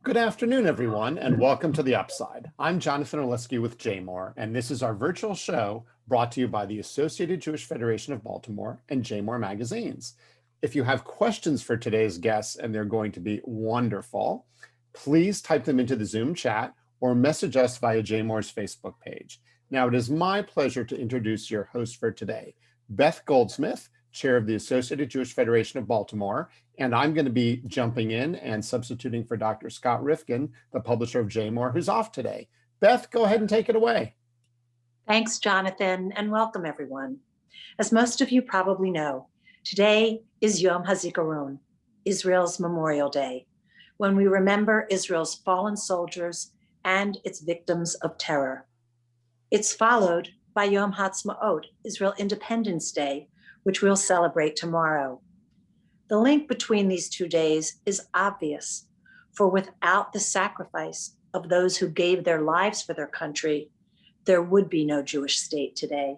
Good afternoon, everyone, and welcome to The Upside. I'm Jonathan Orleski with JMOR, and this is our virtual show brought to you by the Associated Jewish Federation of Baltimore and JMOR magazines. If you have questions for today's guests, and they're going to be wonderful, please type them into the Zoom chat or message us via JMOR's Facebook page. Now, it is my pleasure to introduce your host for today, Beth Goldsmith, Chair of the Associated Jewish Federation of Baltimore, and I'm going to be jumping in and substituting for Dr. Scott Rifkin, the publisher of JMOR, who's off today. Beth, go ahead and take it away. Thanks, Jonathan, and welcome, everyone. As most of you probably know, today is Yom HaZikaron, Israel's Memorial Day, when we remember Israel's fallen soldiers and its victims of terror. It's followed by Yom Ha'Atzmaut, Israel Independence Day, which we'll celebrate tomorrow. The link between these 2 days is obvious, for without the sacrifice of those who gave their lives for their country, there would be no Jewish state today.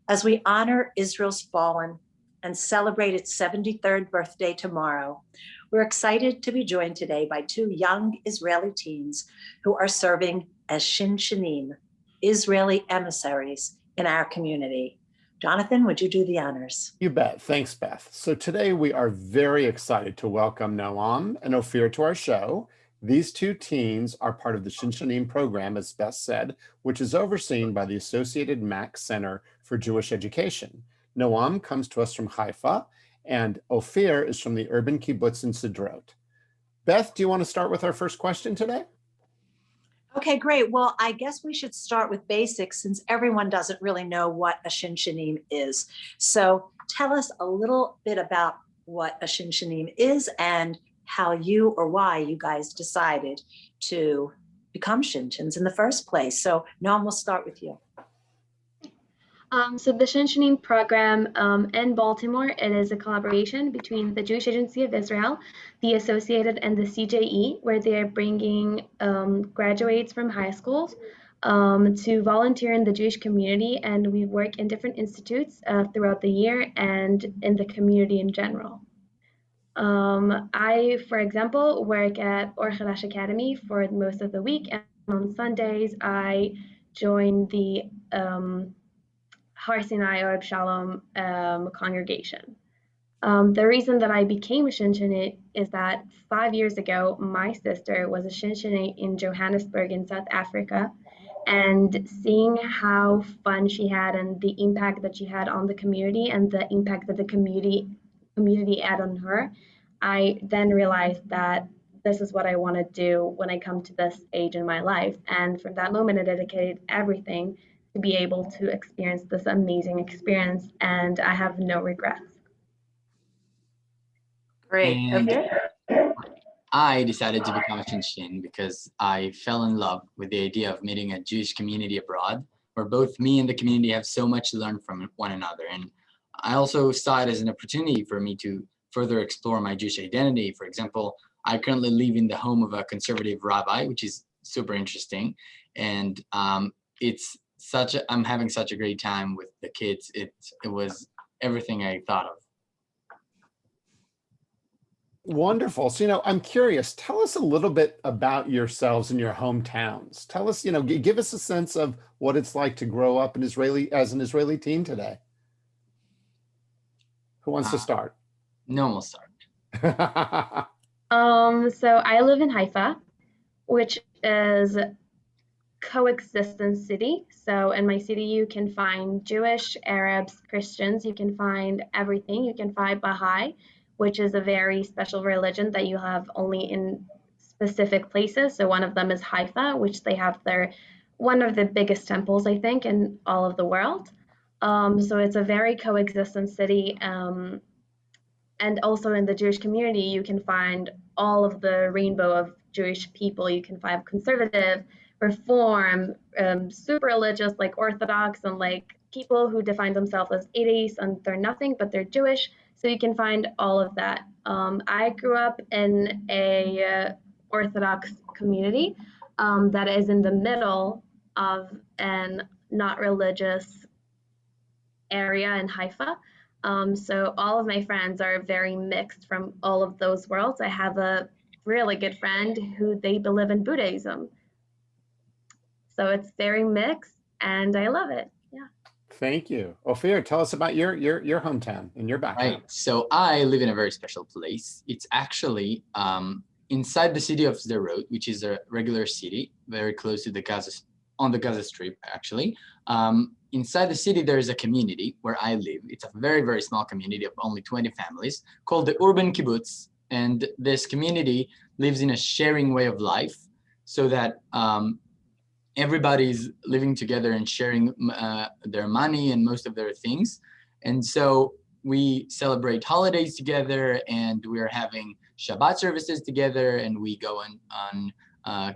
As we honor Israel's fallen and celebrate its 73rd birthday tomorrow, we're excited to be joined today by 2 young Israeli teens who are serving as Shinshinim, Israeli emissaries in our community. Jonathan, would you do the honors? You bet. Thanks, Beth. So today we are very excited to welcome Noam and Ofir to our show. These 2 teens are part of the Shinshinim program, as Beth said, which is overseen by the Associated Max Center for Jewish Education. Noam comes to us from Haifa, and Ofir is from the urban kibbutz in Sderot. Beth, do you want to start with our first question today? Okay, great. Well, I guess we should start with basics since everyone doesn't really know what a Shinshinim is. So tell us a little bit about what a Shinshinim is and how you or why you guys decided to become Shinshins in the first place. So Noam, we'll start with you. So the Shinshinim program in Baltimore, it is a collaboration between the Jewish Agency of Israel, the Associated, and the CJE, where they are bringing graduates from high schools to volunteer in the Jewish community, and we work in different institutes throughout the year and in the community in general. I, for example, work at Ofir Yasu Academy for most of the week, and on Sundays I join the Har Sinai or Shalom congregation. The reason that I became a Shinshin is that 5 years ago, my sister was a Shinshin in Johannesburg in South Africa, and seeing how fun she had and the impact that she had on the community and the impact that the community had on her, I then realized that this is what I want to do when I come to this age in my life. And from that moment, I dedicated everything to be able to experience this amazing experience, and I have no regrets. Great. Okay. I decided to become a Shinshin because I fell in love with the idea of meeting a Jewish community abroad, where both me and the community have so much to learn from one another. And I also saw it as an opportunity for me to further explore my Jewish identity. For example, I currently live in the home of a conservative rabbi, which is super interesting. And I'm having such a great time with the kids. It was everything I thought of. Wonderful. So, I'm curious, tell us a little bit about yourselves and your hometowns. Tell us, give us a sense of what it's like to grow up as an Israeli teen today. Who wants to start? Noam will start. So I live in Haifa, which is coexistence city. So in my city, you can find Jewish, Arabs, Christians. You can find everything. You can find Baha'i, which is a very special religion that you have only in specific places. So one of them is Haifa, which they have one of the biggest temples, I think, in all of the world. So it's a very coexistent city. And also in the Jewish community, you can find all of the rainbow of Jewish people. You can find conservative, reform, super religious, like Orthodox, and like people who define themselves as atheists and they're nothing, but they're Jewish. So you can find all of that. I grew up in a Orthodox community that is in the middle of an not religious area in Haifa. So all of my friends are very mixed from all of those worlds. I have a really good friend who they believe in Buddhism. So it's very mixed and I love it. Yeah. Thank you. Ofir, tell us about your hometown and your background. Right. So I live in a very special place. It's actually inside the city of Sderot, which is a regular city, very close to the on the Gaza Strip, actually. Inside the city, there is a community where I live. It's a very, very small community of only 20 families called the Urban Kibbutz. And this community lives in a sharing way of life so that everybody's living together and sharing their money and most of their things. And so we celebrate holidays together, and we're having Shabbat services together, and we go on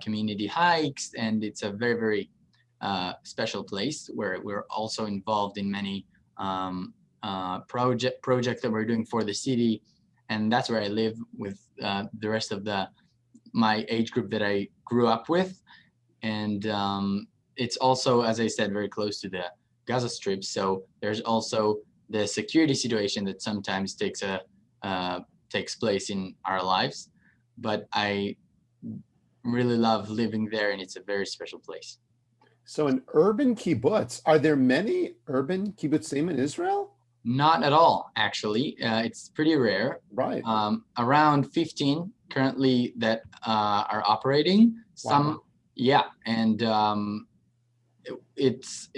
community hikes, and it's a very, very special place where we're also involved in many projects that we're doing for the city. And that's where I live with the rest of my age group that I grew up with. And it's also, as I said, very close to the Gaza Strip. So there's also the security situation that sometimes takes place in our lives. But I really love living there, and it's a very special place. So an urban kibbutz, are there many urban kibbutzim in Israel? Not at all, actually. It's pretty rare. Right. Around 15 currently that are operating. Some. Wow. Yeah, and it's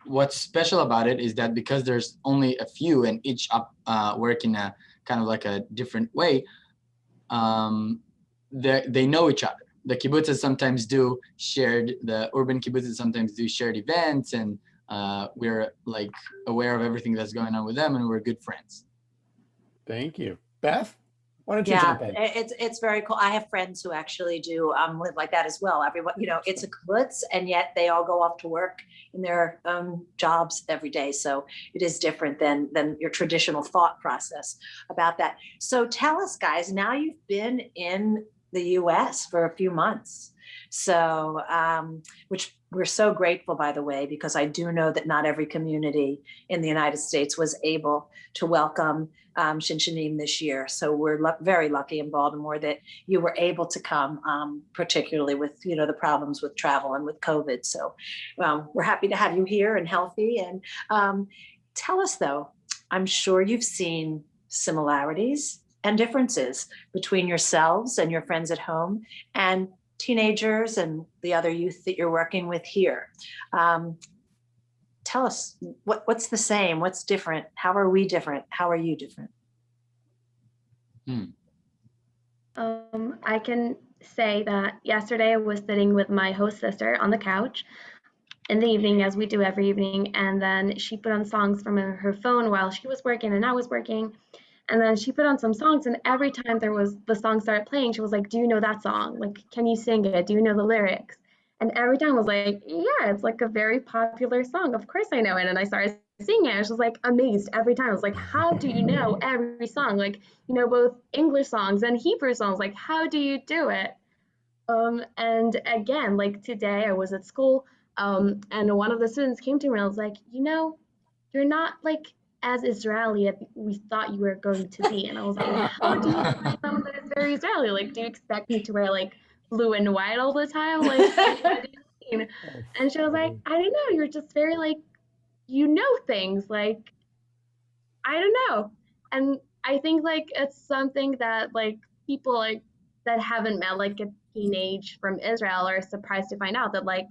what's special about it is that because there's only a few and each work in a kind of like a different way, they know each other. The kibbutzes sometimes do the urban kibbutzes sometimes do shared events, and we're like aware of everything that's going on with them, and we're good friends. Thank you. Beth? Why don't you jump in? It's very cool. I have friends who actually do live like that as well. Everyone, it's a kibbutz, and yet they all go off to work in their jobs every day. So it is different than your traditional thought process about that. So tell us, guys, now you've been in the US for a few months. So, which we're so grateful, by the way, because I do know that not every community in the United States was able to welcome Shinshinim this year. So we're very lucky in Baltimore that you were able to come, particularly with, the problems with travel and with COVID. So we're happy to have you here and healthy. And tell us, though, I'm sure you've seen similarities and differences between yourselves and your friends at home and teenagers and the other youth that you're working with here. Tell us what's the same, what's different, how are we different, how are you different? I can say that yesterday I was sitting with my host sister on the couch in the evening, as we do every evening, and then she put on songs from her phone while she was working and I was working. And then she put on some songs, and every time the song started playing, she was like, "Do you know that song? Like, can you sing it? Do you know the lyrics?" And every time I was like, "Yeah, it's like a very popular song. Of course I know it." And I started singing it. I was just like amazed every time. I was like, "How do you know every song? Like, both English songs and Hebrew songs. Like, how do you do it?" And again, like today I was at school, and one of the students came to me and I was like, "You're not like as Israeli as we thought you were going to be." And I was like, "How do you find someone that is very Israeli? Like, do you expect me to wear like blue and white all the time? Like, what do you mean?" And she was like, "I don't know. You're just very like, things. Like, I don't know." And I think like it's something that like people like that haven't met like a teenage from Israel are surprised to find out that like,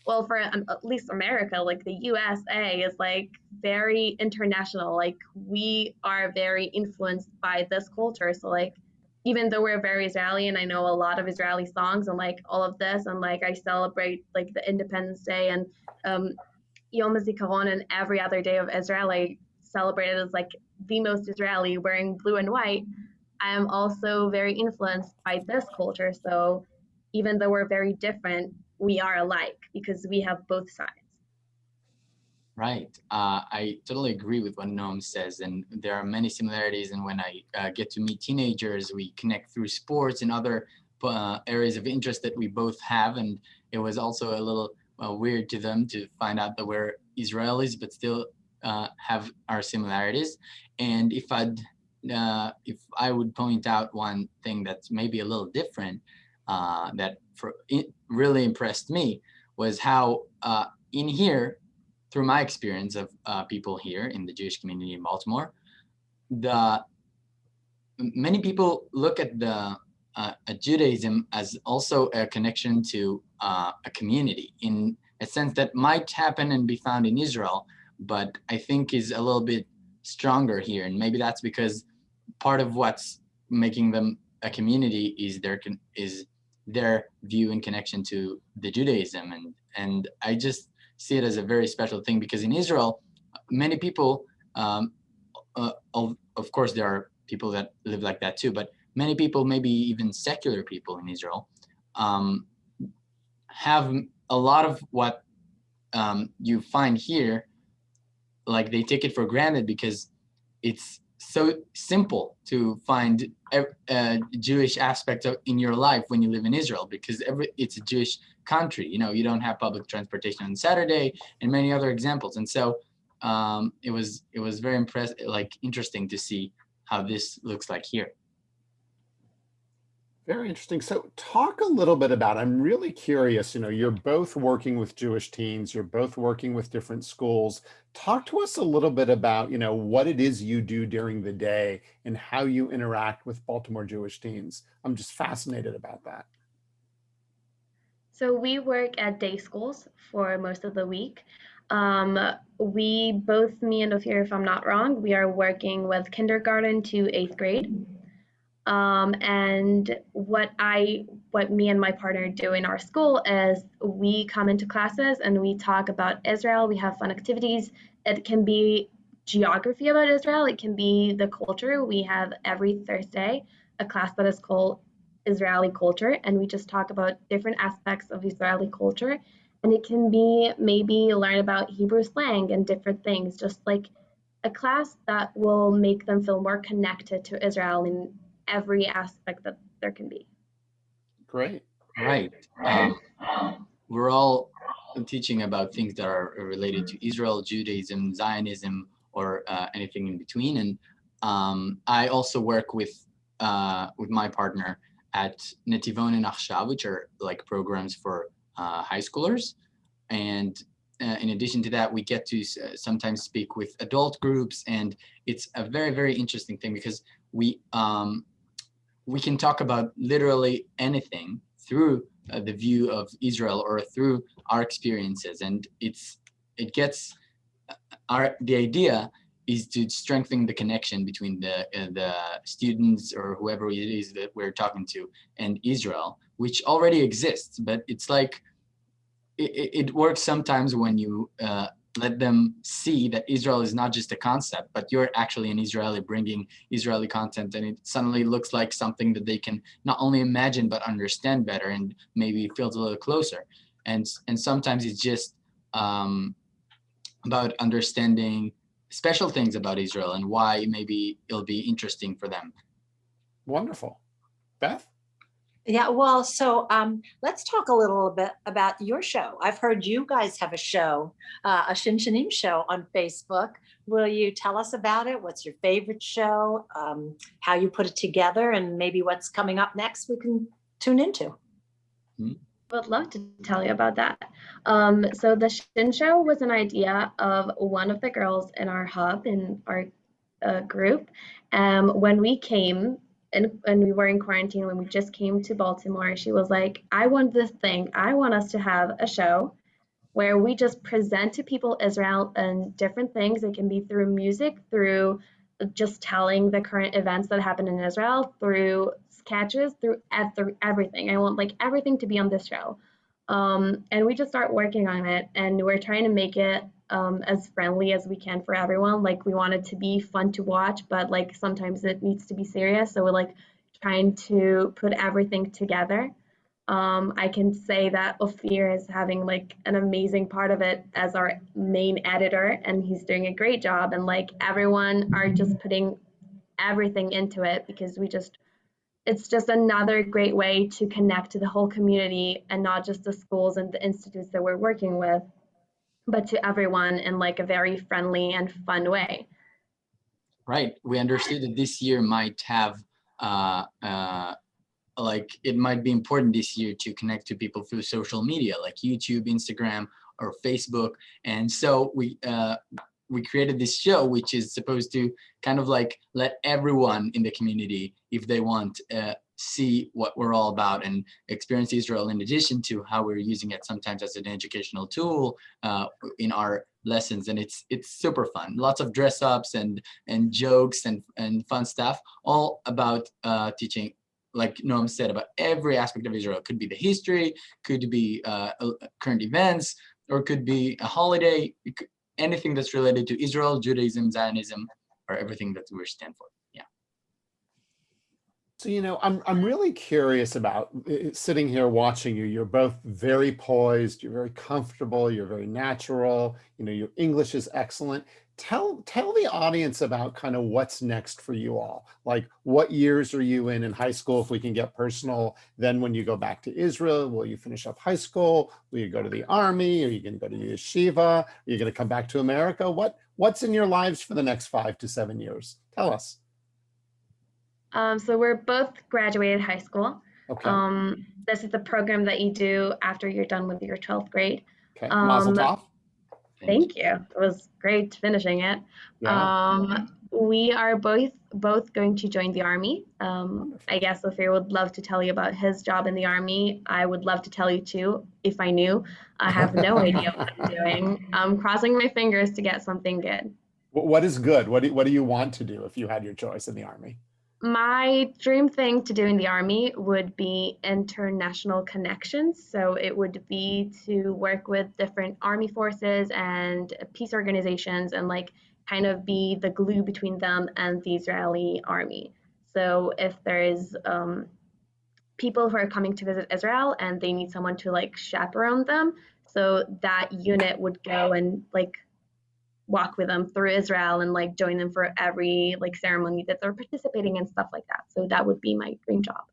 well, for at least America, like the USA is like very international. Like we are very influenced by this culture. So like, even though we're very Israeli and I know a lot of Israeli songs and like all of this, and like I celebrate like the Independence Day and Yom Ha'Zikaron and every other day of Israel, I celebrate it as like the most Israeli, wearing blue and white. I am also very influenced by this culture. So even though we're very different, we are alike because we have both sides. Right. I totally agree with what Noam says, and there are many similarities. And when I get to meet teenagers, we connect through sports and other areas of interest that we both have. And it was also a little weird to them to find out that we're Israelis, but still have our similarities. And if I'd if I would point out one thing that's maybe a little different, that really impressed me, was how in here, through my experience of people here in the Jewish community in Baltimore, many people look at Judaism as also a connection to a community, in a sense that might happen and be found in Israel, but I think is a little bit stronger here. And maybe that's because part of what's making them a community is their view and connection to the Judaism. And I just see it as a very special thing, because in Israel, many people, of course, there are people that live like that too, but many people, maybe even secular people in Israel, have a lot of what you find here, like they take it for granted because it's so simple to find a Jewish aspect in your life when you live in Israel, because it's a Jewish country. You know, you don't have public transportation on Saturday, and many other examples. And so it was very interesting to see how this looks like here. Very interesting. So talk a little bit about, I'm really curious, you know, you're both working with Jewish teens, you're both working with different schools. Talk to us a little bit about, you know, what it is you do during the day and how you interact with Baltimore Jewish teens. I'm just fascinated about that. So we work at day schools for most of the week. We both, me and Ofir, if I'm not wrong, we are working with kindergarten to 8th grade. And what me and my partner do in our school is we come into classes and we talk about Israel. We have fun activities. It can be geography about Israel. It can be the culture. We have every Thursday a class that is called Israeli culture, and we just talk about different aspects of Israeli culture. And it can be maybe learn about Hebrew slang and different things, just like a class that will make them feel more connected to Israel in every aspect that there can be. Great. Right. We're all teaching about things that are related to Israel, Judaism, Zionism, or anything in between. And I also work with my partner at Netivon and Achshav, which are like programs for high schoolers. And in addition to that, we get to sometimes speak with adult groups, and it's a very, very interesting thing, because we can talk about literally anything through the view of Israel or through our experiences, and the idea is to strengthen the connection between the students or whoever it is that we're talking to and Israel, which already exists. But it's like it works sometimes when you let them see that Israel is not just a concept, but you're actually an Israeli bringing Israeli content, and it suddenly looks like something that they can not only imagine but understand better, and maybe feels a little closer. And sometimes it's just about understanding special things about Israel and why maybe it'll be interesting for them. Wonderful. Beth? Yeah, well, so let's talk a little bit about your show. I've heard you guys have a show, a Shinshinim show on Facebook. Will you tell us about it? What's your favorite show? How you put it together, and maybe what's coming up next we can tune into? Would love to tell you about that. So the Shin Show was an idea of one of the girls in our hub, in our group. When we came, and we were in quarantine, when we just came to Baltimore, she was like, I want this thing. I want us to have a show where we just present to people Israel and different things. It can be through music, through just telling the current events that happen in Israel, through sketches, through everything. I want like everything to be on this show. And we just start working on it, and we're trying to make it as friendly as we can for everyone. Like, we want it to be fun to watch, but like sometimes it needs to be serious. So we're like trying to put everything together. I can say that Ofir is having like an amazing part of it as our main editor, and he's doing a great job. And like everyone are just putting everything into it, because it's just another great way to connect to the whole community, and not just the schools and the institutes that we're working with, but to everyone in like a very friendly and fun way. Right. We understood that this year might have like it might be important this year to connect to people through social media like YouTube, Instagram, or Facebook. And so we created this show, which is supposed to kind of like let everyone in the community, if they want, see what we're all about and experience Israel, in addition to how we're using it sometimes as an educational tool in our lessons. And it's super fun. Lots of dress ups and jokes and fun stuff, all about teaching, like Noam said, about every aspect of Israel. It could be the history, could be current events, or could be a holiday, anything that's related to Israel, Judaism, Zionism, or everything that we stand for. Yeah. So, I'm really curious about sitting here watching you. You're both very poised, you're very comfortable, you're very natural, your English is excellent. Tell the audience about kind of what's next for you all. Like, what years are you in high school, if we can get personal? Then when you go back to Israel, will you finish up high school? Will you go to the army? Are you going to go to yeshiva? Are you going to come back to America? What's in your lives for the next 5 to 7 years? Tell us. So we're both graduated high school. Okay. This is the program that you do after you're done with your 12th grade. Okay. Mazel tov. Thank you. It was great finishing it. Yeah. We are both going to join the army. I guess Ofir would love to tell you about his job in the army. I would love to tell you too, if I knew. I have no idea what I'm doing. I'm crossing my fingers to get something good. What is good? What do you want to do if you had your choice in the army? My dream thing to do in the army would be international connections. So it would be to work with different army forces and peace organizations and like kind of be the glue between them and the Israeli army. So if there is people who are coming to visit Israel and they need someone to like chaperone them, so that unit would go and like walk with them through Israel and like join them for every like ceremony that they're participating in, stuff like that. So that would be my dream job.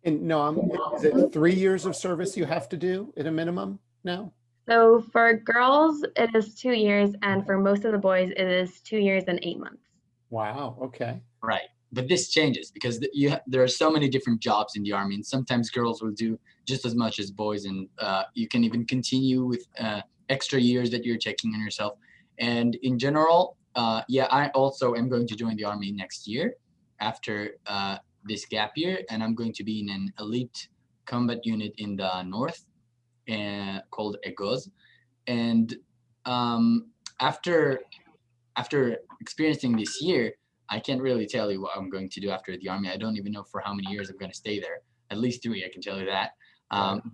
And Noam, is it 3 years of service you have to do at a minimum now? So for girls, it is 2 years, and for most of the boys, it is 2 years and 8 months. Wow. Okay. Right. But this changes because there are so many different jobs in the army, and sometimes girls will do just as much as boys, and you can even continue with extra years that you're taking on yourself. And in general, yeah, I also am going to join the army next year after this gap year, and I'm going to be in an elite combat unit in the north called Egoz. And after experiencing this year, I can't really tell you what I'm going to do after the army. I don't even know for how many years I'm going to stay there. At least 3, I can tell you that.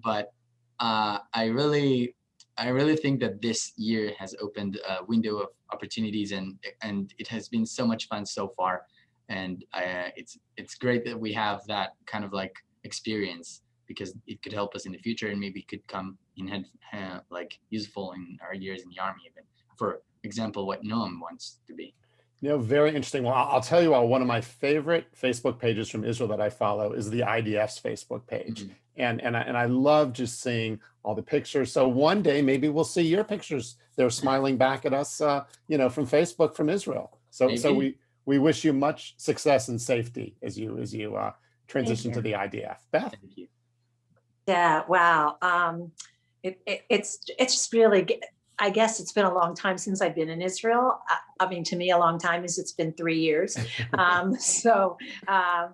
But I really think that this year has opened a window of opportunities, and it has been so much fun so far. And it's great that we have that kind of like experience, because it could help us in the future and maybe could come in like useful in our years in the army, even. For example, what Noam wants to be. Very interesting. Well, I'll tell you one of my favorite Facebook pages from Israel that I follow is the IDF's Facebook page. Mm-hmm. And I love just seeing all the pictures. So one day maybe we'll see your pictures. They're smiling back at us, from Facebook from Israel. So maybe. So we wish you much success and safety as you transition to the IDF. Beth. Thank you. Yeah. Wow. It's just really. I guess it's been a long time since I've been in Israel. I mean, to me, a long time is it's been 3 years. So I'm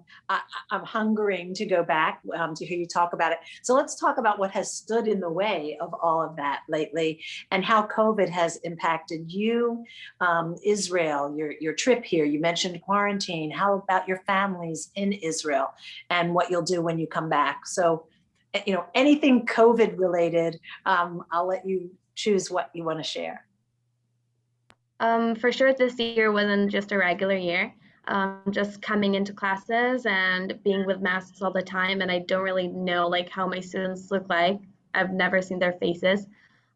hungering to go back to hear you talk about it. So let's talk about what has stood in the way of all of that lately and how COVID has impacted you, Israel, your trip here. You mentioned quarantine. How about your families in Israel and what you'll do when you come back? So, anything COVID related, I'll let you choose what you want to share. For sure, this year wasn't just a regular year. Just coming into classes and being with masks all the time, and I don't really know like how my students look like. I've never seen their faces,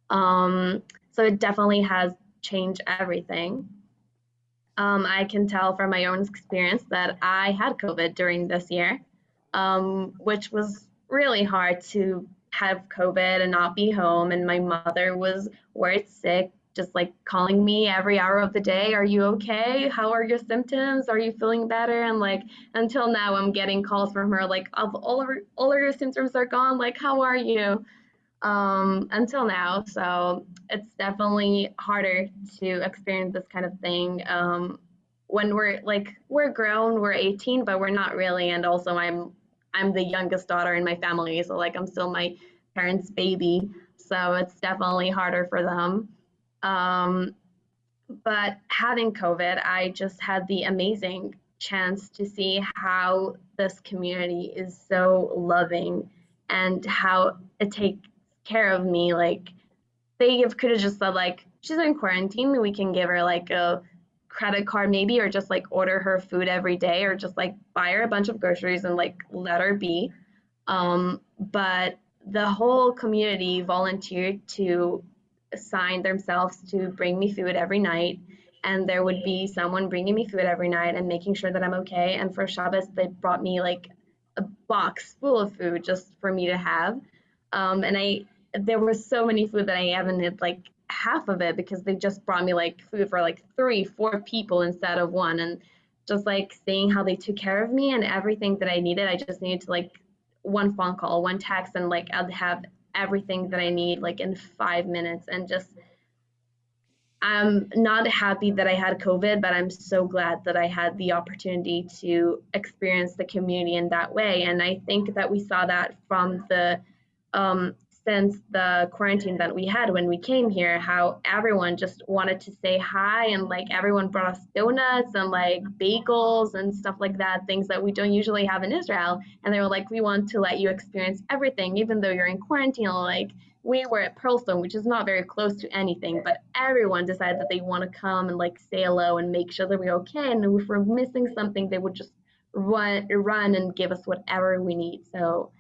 so it definitely has changed everything. I can tell from my own experience that I had COVID during this year, which was really hard to have COVID and not be home, and my mother was worried sick just like calling me every hour of the day. Are you okay? How are your symptoms? Are you feeling better? And like until now, I'm getting calls from her like, all of your symptoms are gone. Like, how are you? Until now. So it's definitely harder to experience this kind of thing. When we're grown, we're 18, but we're not really. And also I'm the youngest daughter in my family, so like I'm still my parents' baby. So it's definitely harder for them. Um, but having COVID, I just had the amazing chance to see how this community is so loving and how it takes care of me. Like they could have just said like she's in quarantine, we can give her like a credit card maybe, or just like order her food every day, or just like buy her a bunch of groceries and like let her be. But the whole community volunteered to assign themselves to bring me food every night, and there would be someone bringing me food every night and making sure that I'm okay. And for Shabbos, they brought me like a box full of food just for me to have. And there was so many food that I haven't had like half of it because they just brought me like food for like 3, 4 people instead of one. And just like seeing how they took care of me and everything that I needed, I just needed to like one phone call, one text, and like I'd have everything that I need like in 5 minutes. And just I'm not happy that I had COVID, but I'm so glad that I had the opportunity to experience the community in that way. And I think that we saw that from the since the quarantine that we had when we came here, how everyone just wanted to say hi, and like everyone brought us donuts and like bagels and stuff like that, things that we don't usually have in Israel. And they were like, we want to let you experience everything, even though you're in quarantine. Like we were at Pearlstone, which is not very close to anything, but everyone decided that they want to come and like say hello and make sure that we're okay. And if we're missing something, they would just run and give us whatever we need. So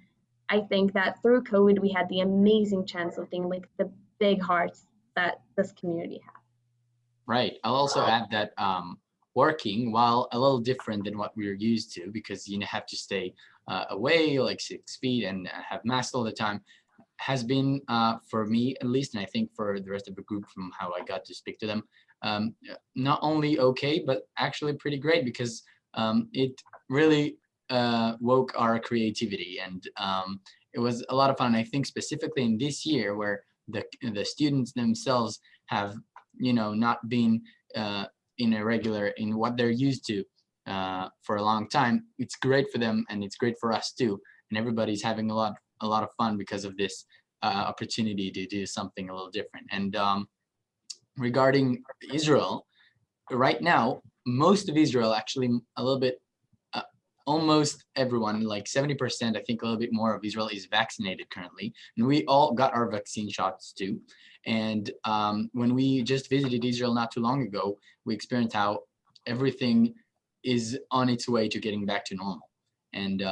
I think that through COVID, we had the amazing chance of being like the big hearts that this community has. Right. I'll also add that working, while a little different than what we're used to, because you have to stay away like 6 feet and have masks all the time, has been for me at least, and I think for the rest of the group from how I got to speak to them, not only okay, but actually pretty great, because it really woke our creativity, and it was a lot of fun. I think specifically in this year where the students themselves have not been in what they're used to for a long time, it's great for them and it's great for us too, and everybody's having a lot of fun because of this opportunity to do something a little different. And regarding Israel, right now most of Israel, actually a little bit, almost everyone, like 70%, I think a little bit more of Israel is vaccinated currently. And we all got our vaccine shots too. And when we just visited Israel not too long ago, we experienced how everything is on its way to getting back to normal. And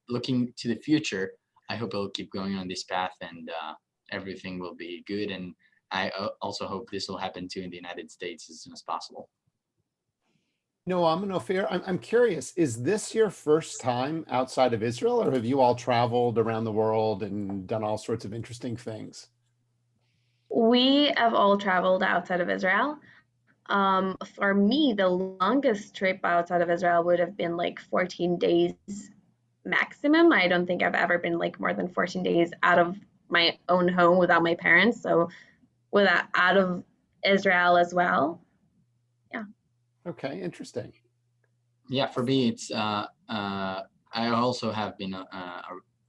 looking to the future, I hope it'll keep going on this path, and everything will be good. And I also hope this will happen too in the United States as soon as possible. Noam and Ofir, I'm curious, is this your first time outside of Israel, or have you all traveled around the world and done all sorts of interesting things? We have all traveled outside of Israel. For me, the longest trip outside of Israel would have been like 14 days maximum. I don't think I've ever been like more than 14 days out of my own home without my parents. So without out of Israel as well. Yeah. Okay, interesting. Yeah, for me, it's I also have been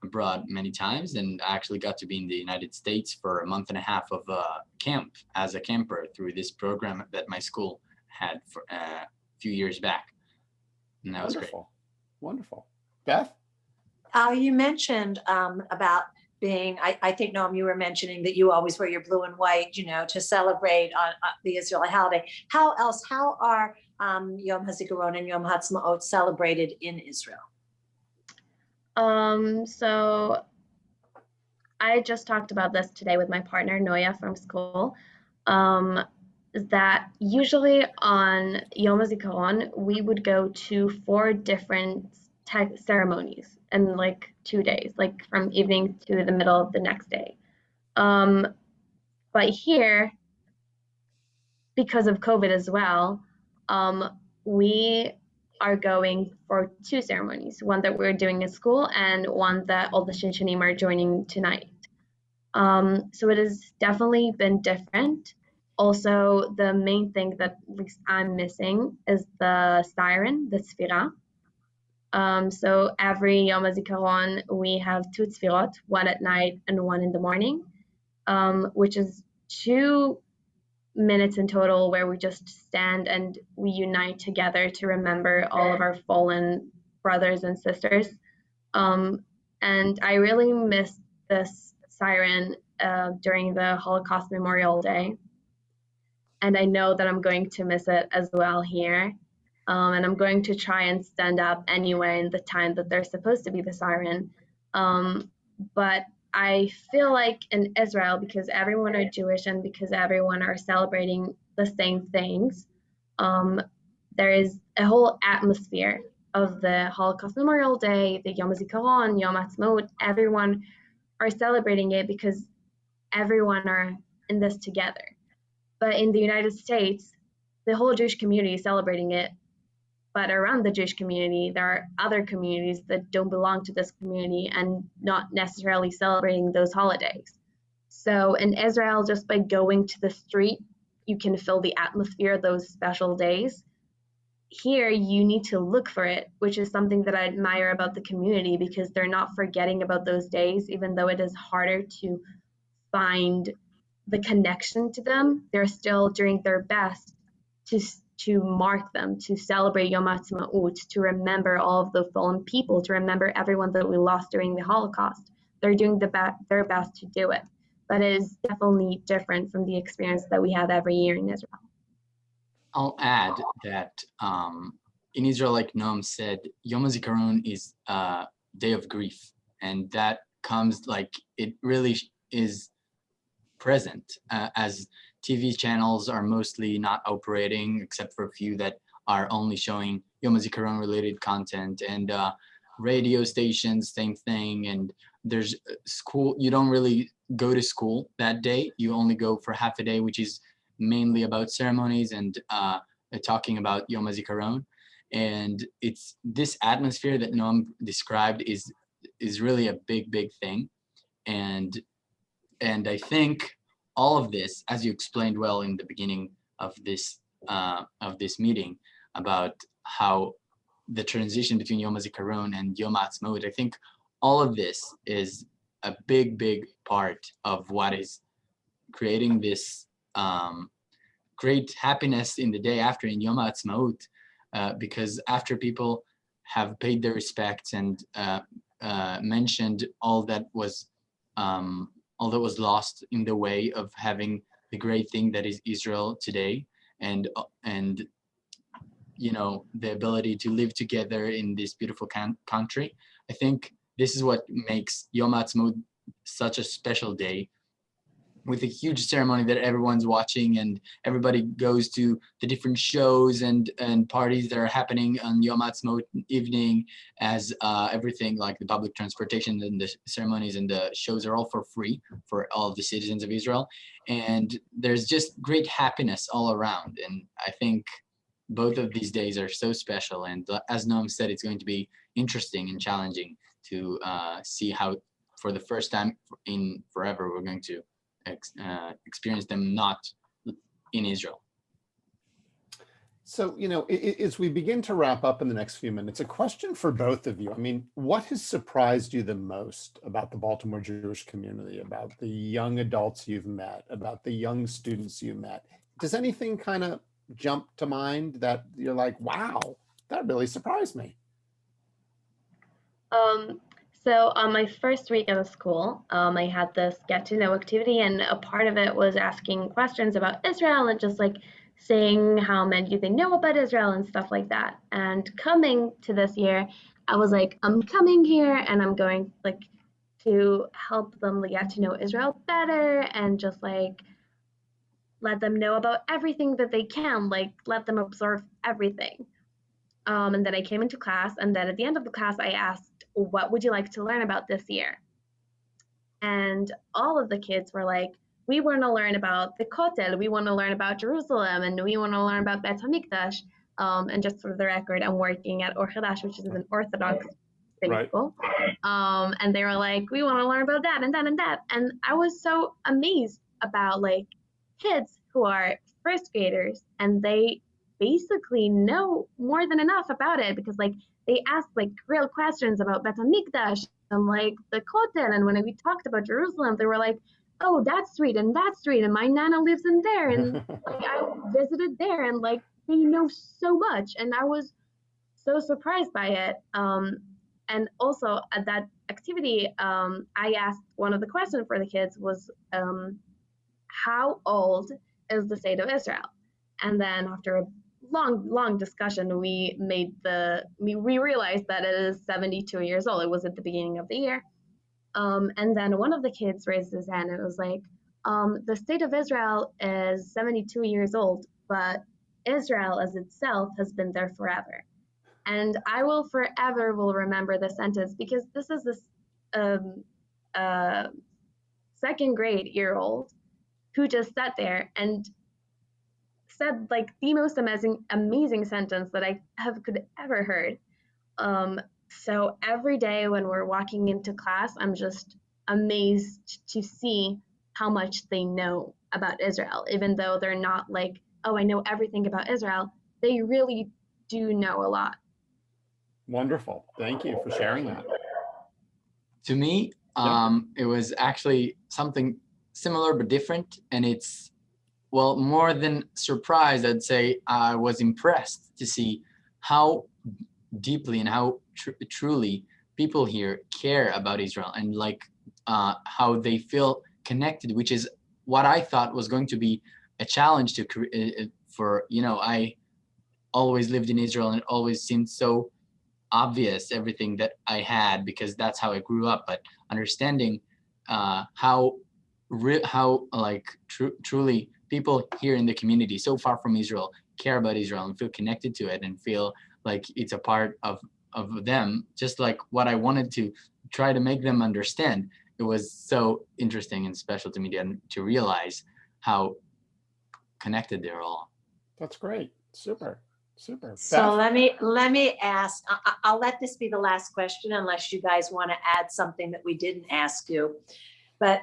abroad many times, and I actually got to be in the United States for a month and a half of camp as a camper through this program that my school had for a few years back, and that was great. Wonderful. Beth? You mentioned about being, I think, Noam, you were mentioning that you always wear your blue and white, to celebrate on the Israeli holiday. How are Yom HaZikaron and Yom Ha'Atzmaut celebrated in Israel? So I just talked about this today with my partner, Noya, from school. That usually on Yom HaZikaron, we would go to 4 different ceremonies in like 2 days, like from evening to the middle of the next day. But here, because of COVID as well, we are going for 2 ceremonies, one that we're doing at school and one that all the Shinshinim are joining tonight. So it has definitely been different. Also, the main thing that at least I'm missing is the siren, the tzfira. So every Yom HaZikaron, we have 2 tzfirot, one at night and one in the morning, which is 2 minutes in total where we just stand and we unite together to remember all of our fallen brothers and sisters. And I really miss this siren during the Holocaust Memorial Day. And I know that I'm going to miss it as well here. And I'm going to try and stand up anyway in the time that they're supposed to be the siren. But I feel like in Israel, because everyone are Jewish and because everyone are celebrating the same things, there is a whole atmosphere of the Holocaust Memorial Day, the Yom HaZikaron, Yom Ha'Atzmaut. Everyone are celebrating it because everyone are in this together. But in the United States, the whole Jewish community is celebrating it. But around the Jewish community, there are other communities that don't belong to this community and not necessarily celebrating those holidays. So in Israel, just by going to the street, you can feel the atmosphere of those special days. Here, you need to look for it, which is something that I admire about the community because they're not forgetting about those days, even though it is harder to find the connection to them. They're still doing their best to mark them, to celebrate Yom Ha'Atzmaut, to remember all of the fallen people, to remember everyone that we lost during the Holocaust. They're doing their best to do it, but it is definitely different from the experience that we have every year in Israel. I'll add that in Israel, like Noam said, Yom HaZikaron is a day of grief, and that comes like it really is present as TV channels are mostly not operating except for a few that are only showing Yom HaZikaron related content, and radio stations, same thing. And there's school, you don't really go to school that day. You only go for half a day, which is mainly about ceremonies and talking about Yom HaZikaron. And it's this atmosphere that Noam described is really a big thing. And I think all of this, as you explained well in the beginning of this meeting, about how the transition between Yom HaZikaron and Yom Ha'atzmaut, I think all of this is a big part of what is creating this great happiness in the day after, in Yom Ha'atzmaut, because after people have paid their respects and mentioned all that was lost in the way of having the great thing that is Israel today, and you know, the ability to live together in this beautiful country. I think this is what makes Yom Ha'atzmaut such a special day, with a huge ceremony that everyone's watching, and everybody goes to the different shows and parties that are happening on Yom Ha'atzmaut evening, as everything like the public transportation and the ceremonies and the shows are all for free for all of the citizens of Israel. And there's just great happiness all around. And I think both of these days are so special. And as Noam said, it's going to be interesting and challenging to see how, for the first time in forever, we're going to experience them not in Israel. So, you know, as we begin to wrap up in the next few minutes, a question for both of you. I mean, what has surprised you the most about the Baltimore Jewish community, about the young adults you've met, about the young students you met? Does anything kind of jump to mind that you're like, wow, that really surprised me? So on my first week at the school, I had this get to know activity, and a part of it was asking questions about Israel and just like saying how many they know about Israel and stuff like that. And coming to this year, I was like, I'm coming here and I'm going like to help them get to know Israel better and just like let them know about everything that they can, like let them observe everything. And then I came into class, and then at the end of the class, I asked, what would you like to learn about this year? And all of the kids were like, we want to learn about the Kotel, we want to learn about Jerusalem, and we want to learn about Bet HaMikdash. And just for the record, I'm working at Or Hadash, which is an Orthodox faith Right. school. And they were like, we want to learn about that and that and that. And I was so amazed about like kids who are first graders, and they basically know more than enough about it, because like they asked like real questions about Bet HaMikdash and like the Kotel. And when we talked about Jerusalem, they were like, oh, that street, and my Nana lives in there, and like I visited there, and like they know so much. And I was so surprised by it. And also at that activity, I asked, one of the questions for the kids was, how old is the state of Israel? And then after a long discussion, we realized that it is 72 years old. It was at the beginning of the year. And then one of the kids raised his hand and it was like, the state of Israel is 72 years old, but Israel as itself has been there forever. And I will forever remember this sentence, because this is this second grade year old who just sat there and said like the most amazing sentence that I could ever heard. So every day when we're walking into class, I'm just amazed to see how much they know about Israel, even though they're not like, oh, I know everything about Israel. They really do know a lot. Wonderful. Thank you for sharing that. To me, it was actually something similar but different, and it's, well, more than surprised, I'd say I was impressed to see how deeply and how truly people here care about Israel, and like how they feel connected, which is what I thought was going to be a challenge to for, you know, I always lived in Israel and it always seemed so obvious, everything that I had, because that's how I grew up. But understanding how like truly people here in the community so far from Israel care about Israel and feel connected to it and feel like it's a part of them, just like what I wanted to try to make them understand. It was so interesting and special to me to realize how connected they're all. That's great. Super. Super. So Beth? let me ask, I'll let this be the last question unless you guys want to add something that we didn't ask you. But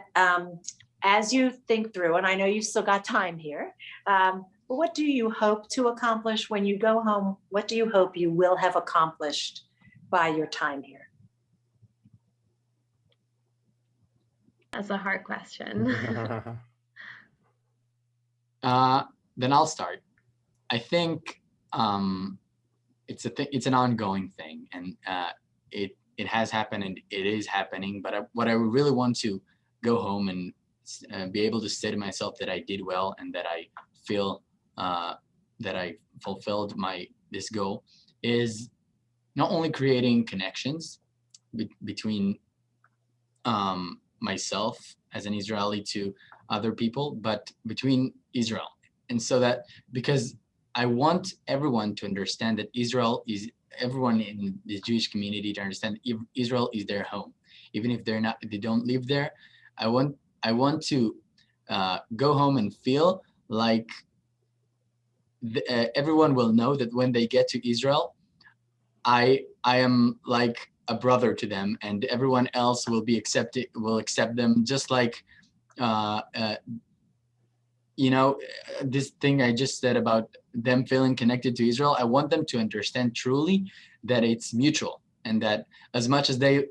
as you think through, and I know you've still got time here, what do you hope to accomplish when you go home? What do you hope you will have accomplished by your time here? That's a hard question. Then I'll start. I think it's an ongoing thing, and it has happened and it is happening. But what I really want to go home and be able to say to myself that I did well and that I feel that I fulfilled this goal is not only creating connections between myself as an Israeli to other people, but between Israel. And so that, because I want everyone to understand that everyone in the Jewish community to understand Israel is their home, even if they don't live there. I want to go home and feel like everyone will know that when they get to Israel, I am like a brother to them, and everyone else will accept them just like you know, this thing I just said about them feeling connected to Israel. I want them to understand truly that it's mutual, and that as much as they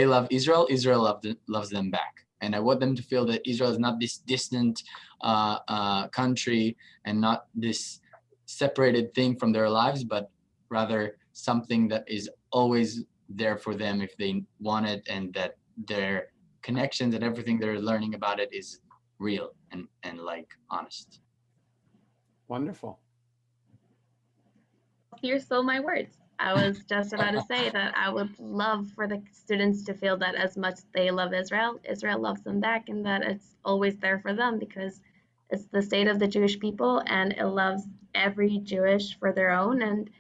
love Israel, Israel loves them back. And I want them to feel that Israel is not this distant country and not this separated thing from their lives, but rather something that is always there for them if they want it, and that their connections and everything they're learning about it is real and like honest. Wonderful. You stole my words. I was just about to say that I would love for the students to feel that as much as they love Israel, Israel loves them back, and that it's always there for them, because it's the state of the Jewish people and it loves every Jewish for their own. And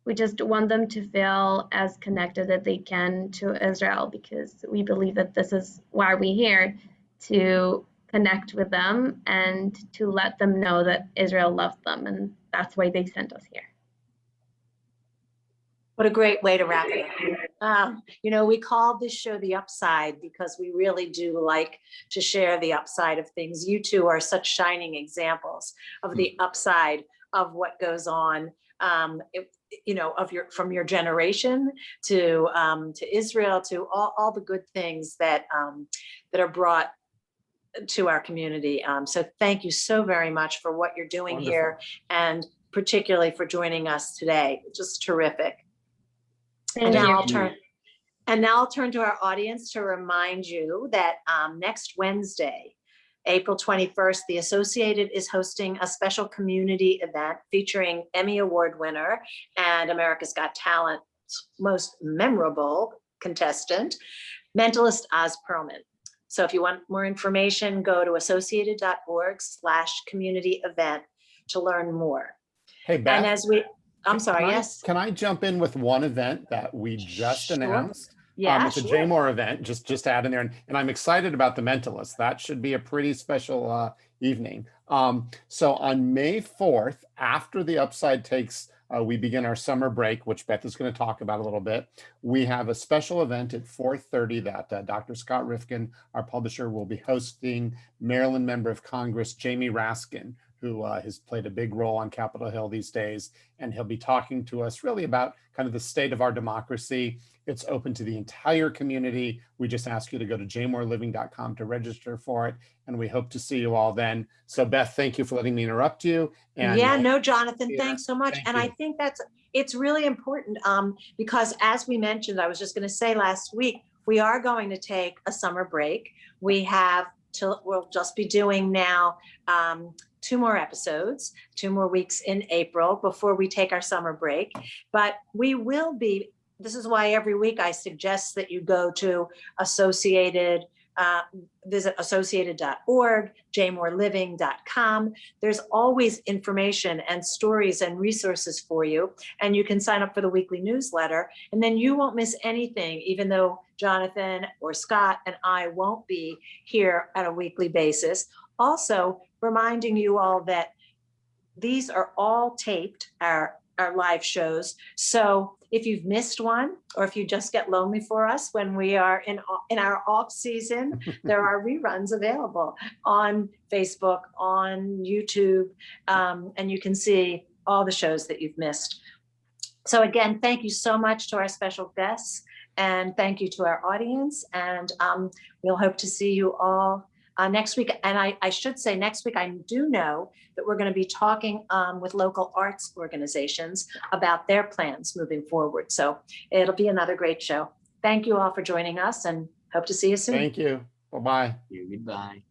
we just want them to feel as connected as they can to Israel, because we believe that this is why we're here, to connect with them and to let them know that Israel loves them. And that's why they sent us here. What a great way to wrap it up. You know, we call this show The Upside because we really do like to share the upside of things. You two are such shining examples of the upside of what goes on, you know, from your generation to Israel, to all the good things that are brought to our community. So thank you so very much for what you're doing Wonderful. here, and particularly for joining us today. Just terrific. Thank And now you. I'll turn to our audience to remind you that next Wednesday, April 21st, the Associated is hosting a special community event featuring Emmy Award winner and America's Got Talent's most memorable contestant, mentalist Oz Perlman. So if you want more information, go to associated.org/community event to learn more. Hey, Beth. And as I'm sorry, yes. Can I jump in with one event that we just announced? Yeah, it's a sure. J-More event, just add in there. And I'm excited about the Mentalist. That should be a pretty special evening. So on May 4th, after the Upside takes, we begin our summer break, which Beth is going to talk about a little bit. We have a special event at 4:30 that Dr. Scott Rifkin, our publisher, will be hosting. Maryland Member of Congress Jamie Raskin, who has played a big role on Capitol Hill these days. And he'll be talking to us really about kind of the state of our democracy. It's open to the entire community. We just ask you to go to jmoreliving.com to register for it. And we hope to see you all then. So Beth, thank you for letting me interrupt you. And yeah, no, Jonathan, thanks so much. Thank and you. I think it's really important because as we mentioned, I was just going to say last week, we are going to take a summer break. We'll just be doing now 2 more episodes, 2 more weeks in April before we take our summer break. But we will be, this is why every week I suggest that you go to visit associated.org, jmoreliving.com. There's always information and stories and resources for you. And you can sign up for the weekly newsletter, and then you won't miss anything, even though Jonathan or Scott and I won't be here on a weekly basis. Also, reminding you all that these are all taped, our live shows. So if you've missed one, or if you just get lonely for us when we are in our off season, there are reruns available on Facebook, on YouTube, and you can see all the shows that you've missed. So again, thank you so much to our special guests, and thank you to our audience. And we'll hope to see you all next week. And I should say next week, I do know that we're going to be talking with local arts organizations about their plans moving forward. So it'll be another great show. Thank you all for joining us, and hope to see you soon. Thank you. Bye-bye. Goodbye.